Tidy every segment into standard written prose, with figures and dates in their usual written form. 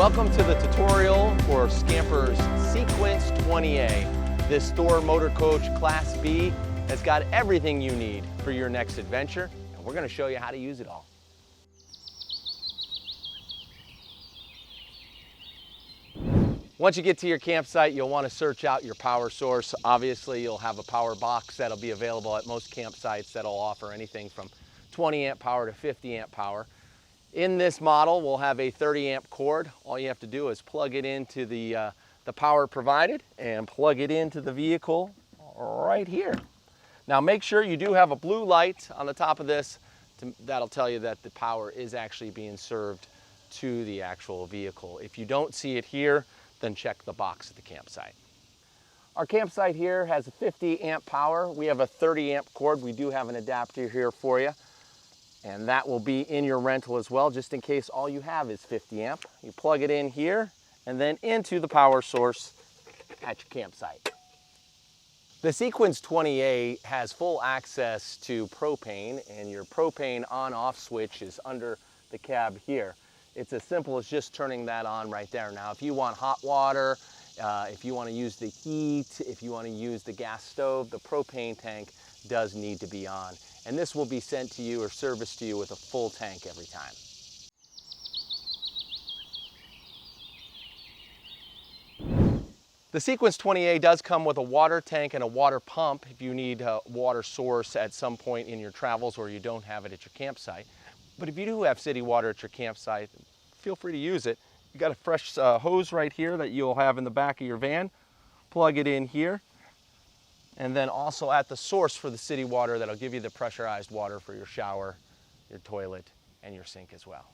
Welcome to the tutorial for Scamper's Sequence 20A. This store motor coach Class B has got everything you need for your next adventure, and we're going to show you how to use it all. Once you get to your campsite, you'll want to search out your power source. Obviously, you'll have a power box that'll be available at most campsites that'll offer anything from 20 amp power to 50 amp power. In this model, we'll have a 30 amp cord. All you have to do is plug it into the power provided and plug it into the vehicle right here. Now make sure you do have a blue light on the top of this. That'll tell you that the power is actually being served to the actual vehicle. If you don't see it here, then check the box at the campsite. Our campsite here has a 50 amp power. We have a 30 amp cord. We do have an adapter here for you, and that will be in your rental as well, just in case all you have is 50 amp. You plug it in here and then into the power source at your campsite. The Sequence 20A has full access to propane, and your propane on-off switch is under the cab here. It's as simple as just turning that on right there. Now, if you want hot water, if you want to use the heat, if you want to use the gas stove, the propane tank does need to be on. And this will be sent to you or serviced to you with a full tank every time. The Sequence 20A does come with a water tank and a water pump if you need a water source at some point in your travels or you don't have it at your campsite. But if you do have city water at your campsite, feel free to use it. You got a fresh hose right here that you'll have in the back of your van. Plug it in here. And then also at the source for the city water that'll give you the pressurized water for your shower, your toilet, and your sink as well.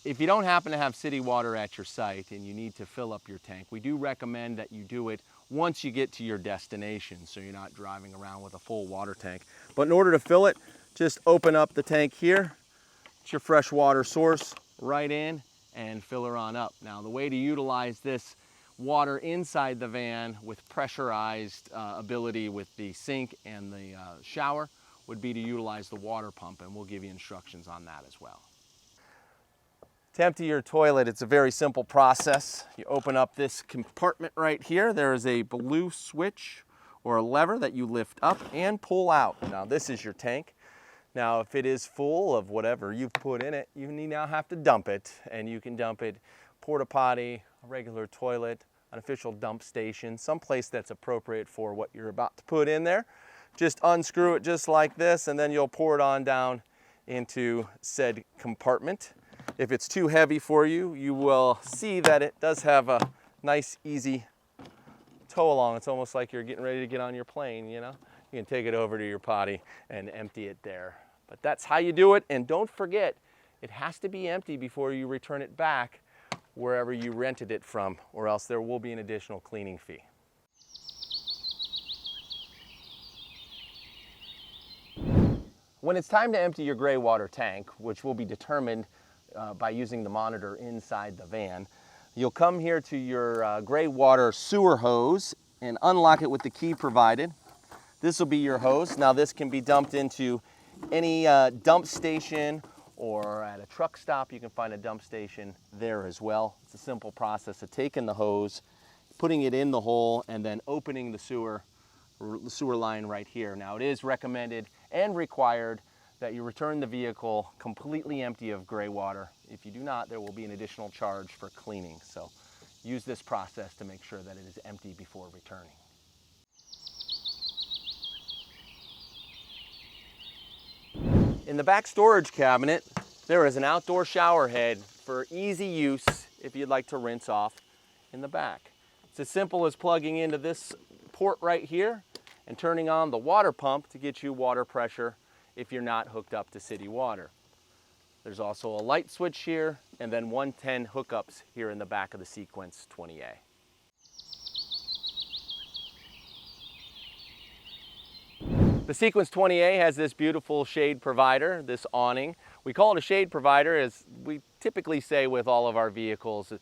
If you don't happen to have city water at your site and you need to fill up your tank, we do recommend that you do it once you get to your destination so you're not driving around with a full water tank. But in order to fill it, just open up the tank here. It's your fresh water source right in and fill her on up. Now the way to utilize this water inside the van with pressurized ability with the sink and the shower would be to utilize the water pump, and we'll give you instructions on that as well. To empty your toilet, it's a very simple process. You open up this compartment right here. There is a blue switch or a lever that you lift up and pull out. Now this is your tank. Now, if it is full of whatever you've put in it, you now have to dump it, and you can dump it porta potty, a regular toilet, an official dump station, someplace that's appropriate for what you're about to put in there. Just unscrew it just like this, and then you'll pour it on down into said compartment. If it's too heavy for you, you will see that it does have a nice, easy tow along. It's almost like you're getting ready to get on your plane, you know? You can take it over to your potty and empty it there. But that's how you do it, and don't forget, it has to be empty before you return it back wherever you rented it from, or else there will be an additional cleaning fee. When it's time to empty your gray water tank, which will be determined by using the monitor inside the van, you'll come here to your gray water sewer hose and unlock it with the key provided. This will be your hose. Now this can be dumped into any dump station, or at a truck stop you can find a dump station there as well. It's a simple process of taking the hose, putting it in the hole, and then opening the sewer line right here. Now it is recommended and required that you return the vehicle completely empty of gray water. If you do not, there will be an additional charge for cleaning. So use this process to make sure that it is empty before returning. In the back storage cabinet, there is an outdoor shower head for easy use if you'd like to rinse off in the back. It's as simple as plugging into this port right here and turning on the water pump to get you water pressure if you're not hooked up to city water. There's also a light switch here, and then 110 hookups here in the back of the Sequence 20A. The Sequence 20A has this beautiful shade provider, this awning. We call it a shade provider, as we typically say with all of our vehicles.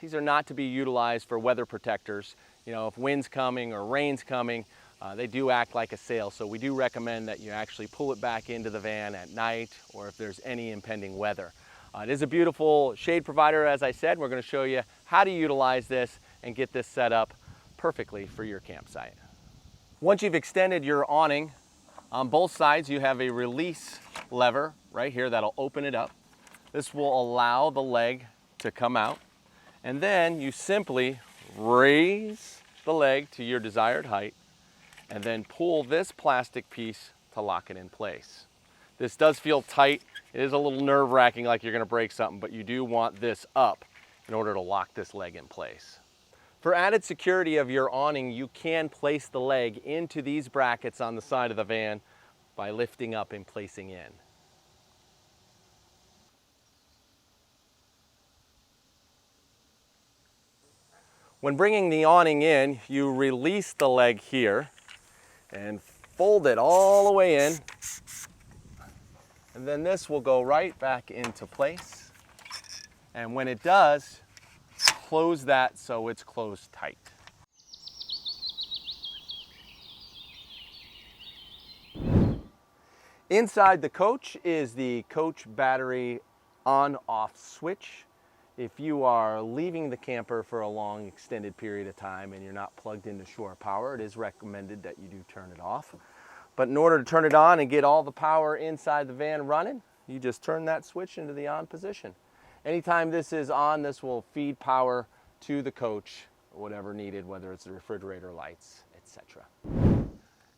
These are not to be utilized for weather protectors. You know, if wind's coming or rain's coming, they do act like a sail. So we do recommend that you actually pull it back into the van at night, or if there's any impending weather. It is a beautiful shade provider, as I said. We're going to show you how to utilize this and get this set up perfectly for your campsite. Once you've extended your awning, on both sides you have a release lever right here that'll open it up. This will allow the leg to come out, and then you simply raise the leg to your desired height and then pull this plastic piece to lock it in place. This does feel tight. It is a little nerve-wracking, like you're going to break something, but you do want this up in order to lock this leg in place. For added security of your awning, you can place the leg into these brackets on the side of the van by lifting up and placing in. When bringing the awning in, you release the leg here and fold it all the way in. And then this will go right back into place. And when it does, close that so it's closed tight. Inside the coach is the coach battery on-off switch. If you are leaving the camper for a long extended period of time and you're not plugged into shore power, it is recommended that you do turn it off. But in order to turn it on and get all the power inside the van running, you just turn that switch into the on position. Anytime this is on, this will feed power to the coach, whatever needed, whether it's the refrigerator, lights, etc.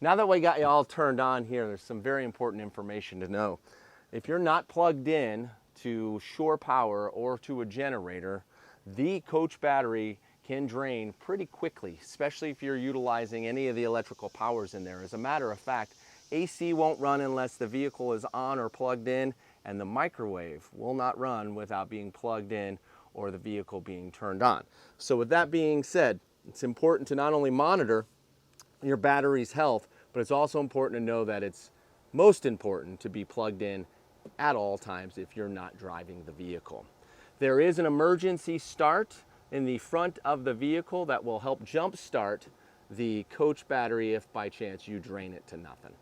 Now that we got you all turned on here, there's some very important information to know. If you're not plugged in to shore power or to a generator, the coach battery can drain pretty quickly, especially if you're utilizing any of the electrical powers in there. As a matter of fact, AC won't run unless the vehicle is on or plugged in, and the microwave will not run without being plugged in or the vehicle being turned on. So with that being said, it's important to not only monitor your battery's health, but it's also important to know that it's most important to be plugged in at all times if you're not driving the vehicle. There is an emergency start in the front of the vehicle that will help jump start the coach battery if by chance you drain it to nothing.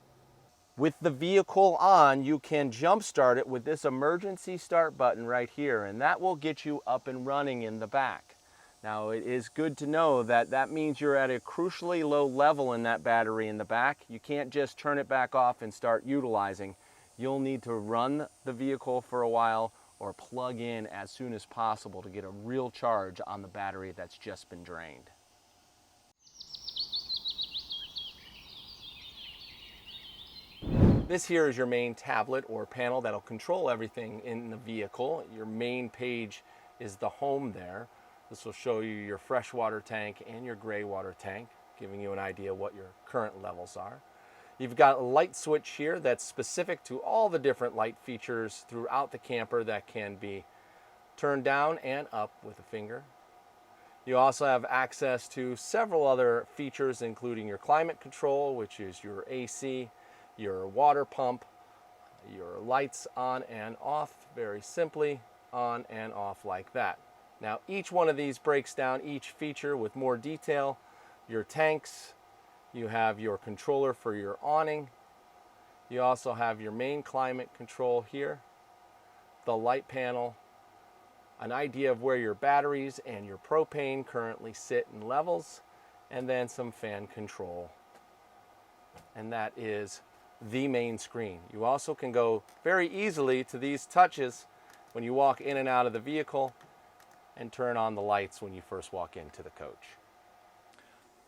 With the vehicle on, you can jump start it with this emergency start button right here, and that will get you up and running in the back. Now, it is good to know that that means you're at a crucially low level in that battery in the back. You can't just turn it back off and start utilizing. You'll need to run the vehicle for a while or plug in as soon as possible to get a real charge on the battery that's just been drained. This here is your main tablet or panel that'll control everything in the vehicle. Your main page is the home there. This will show you your freshwater tank and your gray water tank, giving you an idea what your current levels are. You've got a light switch here that's specific to all the different light features throughout the camper that can be turned down and up with a finger. You also have access to several other features, including your climate control, which is your AC, your water pump, your lights on and off, very simply on and off like that. Now, each one of these breaks down each feature with more detail. Your tanks, you have your controller for your awning. You also have your main climate control here, the light panel, an idea of where your batteries and your propane currently sit in levels, and then some fan control. And that is the main screen. You also can go very easily to these touches when you walk in and out of the vehicle and turn on the lights when you first walk into the coach.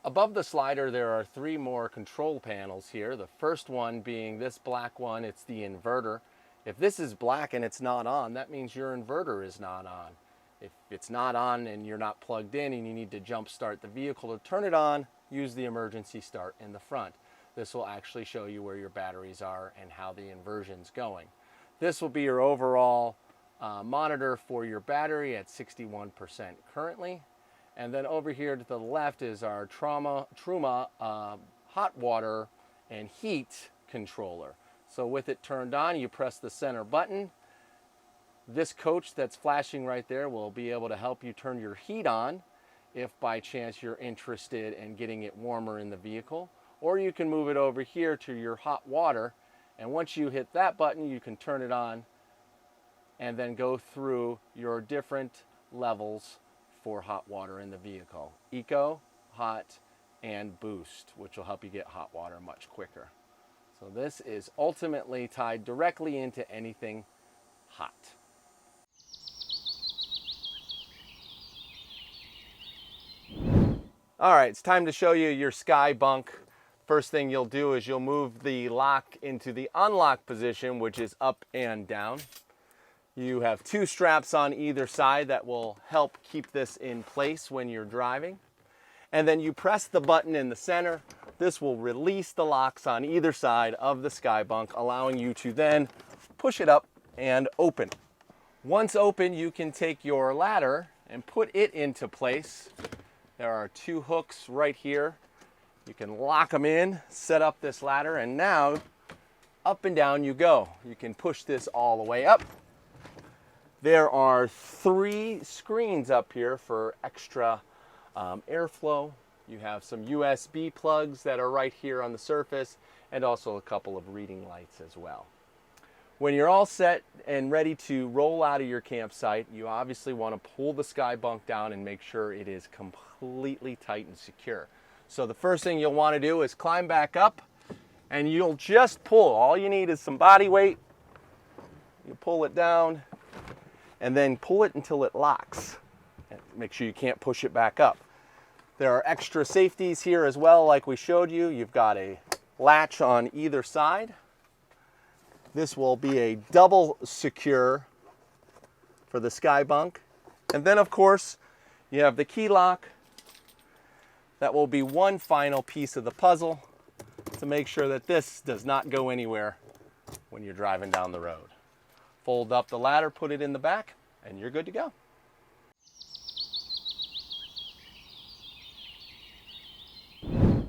Above the slider, there are 3 more control panels here. The first one being this black one, it's the inverter. If this is black and it's not on, that means your inverter is not on. If it's not on and you're not plugged in and you need to jump start the vehicle to turn it on, use the emergency start in the front. This will actually show you where your batteries are and how the inversion's going. This will be your overall monitor for your battery at 61% currently. And then over here to the left is our Truma hot water and heat controller. So with it turned on, you press the center button. This coach that's flashing right there will be able to help you turn your heat on if by chance you're interested in getting it warmer in the vehicle. Or you can move it over here to your hot water, and once you hit that button, you can turn it on and then go through your different levels for hot water in the vehicle. Eco, hot, and boost, which will help you get hot water much quicker. So this is ultimately tied directly into anything hot. All right, it's time to show you your Sky Bunk. First thing you'll do is you'll move the lock into the unlock position, which is up and down. You have two straps on either side that will help keep this in place when you're driving. And then you press the button in the center. This will release the locks on either side of the Sky Bunk, allowing you to then push it up and open. Once open, you can take your ladder and put it into place. There are two hooks right here. You can lock them in, set up this ladder, and now up and down you go. You can push this all the way up. There are 3 screens up here for extra airflow. You have some USB plugs that are right here on the surface, and also a couple of reading lights as well. When you're all set and ready to roll out of your campsite, you obviously want to pull the Sky Bunk down and make sure it is completely tight and secure. So the first thing you'll want to do is climb back up, and you'll just pull. All you need is some body weight. You pull it down and then pull it until it locks. And make sure you can't push it back up. There are extra safeties here as well, like we showed you. You've got a latch on either side. This will be a double secure for the Sky Bunk. And then of course, you have the key lock. That will be one final piece of the puzzle to make sure that this does not go anywhere when you're driving down the road. Fold up the ladder, put it in the back, and you're good to go.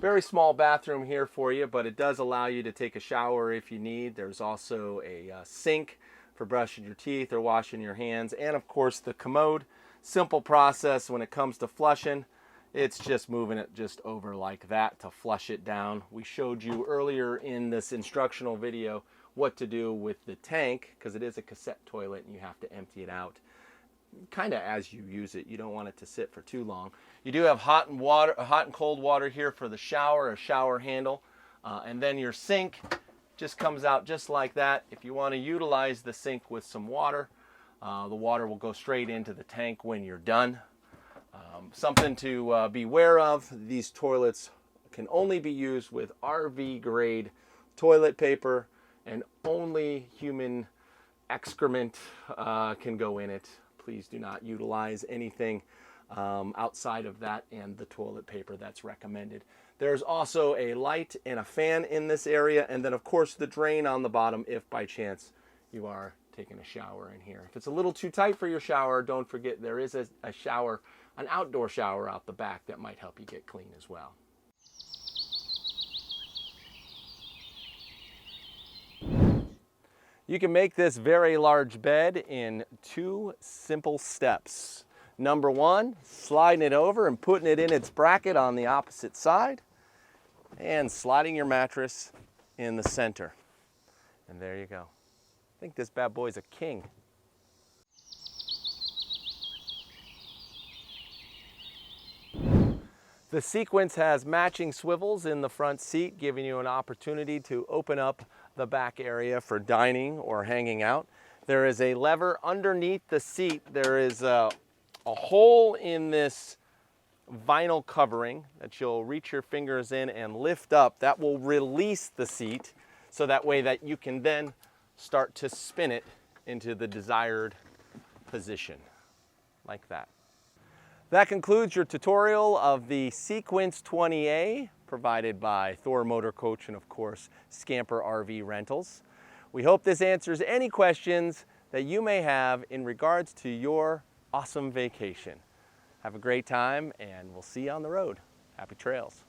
Very small bathroom here for you, but it does allow you to take a shower if you need. There's also a sink for brushing your teeth or washing your hands, and of course the commode. Simple process when it comes to flushing. It's just moving it just over like that to flush it down. We showed you earlier in this instructional video what to do with the tank, because it is a cassette toilet and you have to empty it out kind of as you use it. You don't want it to sit for too long. You do have hot and cold water here for the shower, a shower handle, and then your sink just comes out just like that. If you want to utilize the sink with some water, the water will go straight into the tank when you're done. Something to be aware of, these toilets can only be used with RV grade toilet paper, and only human excrement can go in it. Please do not utilize anything outside of that and the toilet paper that's recommended. There's also a light and a fan in this area, and then of course the drain on the bottom if by chance you are taking a shower in here. If it's a little too tight for your shower, don't forget there is a shower, an outdoor shower out the back that might help you get clean as well. You can make this very large bed in 2 simple steps. Number 1, sliding it over and putting it in its bracket on the opposite side, and sliding your mattress in the center. And there you go. I think this bad boy's a king. The Sequence has matching swivels in the front seat, giving you an opportunity to open up the back area for dining or hanging out. There is a lever underneath the seat. There is a hole in this vinyl covering that you'll reach your fingers in and lift up. That will release the seat, so that way that you can then start to spin it into the desired position, like that. That concludes your tutorial of the Sequence 20A, provided by Thor Motor Coach and of course Scamper RV Rentals. We hope this answers any questions that you may have in regards to your awesome vacation. Have a great time, and we'll see you on the road. Happy trails.